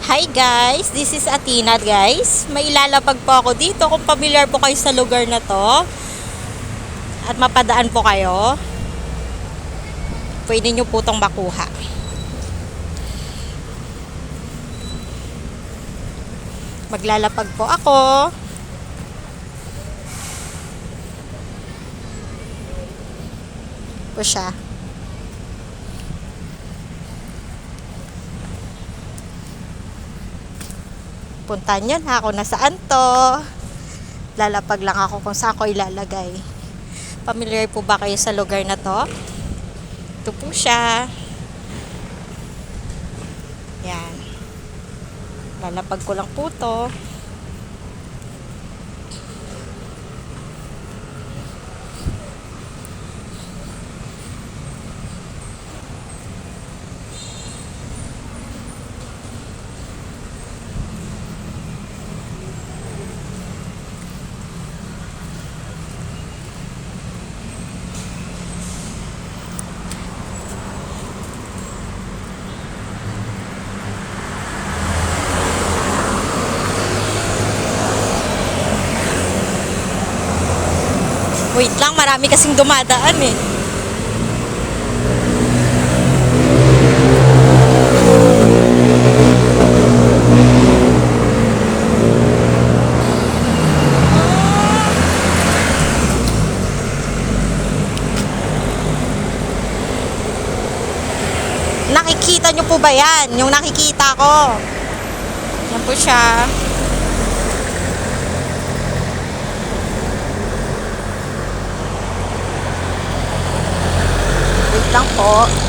Hi guys, this is Athena guys. May ilalapag po ako dito kung familiar po kayo sa lugar na to at mapadaan po kayo. Pwede nyo po itong makuha. Maglalapag po ako. Po siya. Puntahan nyo na ako nasaan to. Lalapag lang ako kung saan ko ilalagay. Familiar po ba kayo sa lugar na to? Ito po siya. Yan. Lalapag ko lang po to. Wait lang, marami kasing dumadaan eh. Nakikita nyo po ba yan? Yung nakikita ko. Yan po siya. Wait lang po.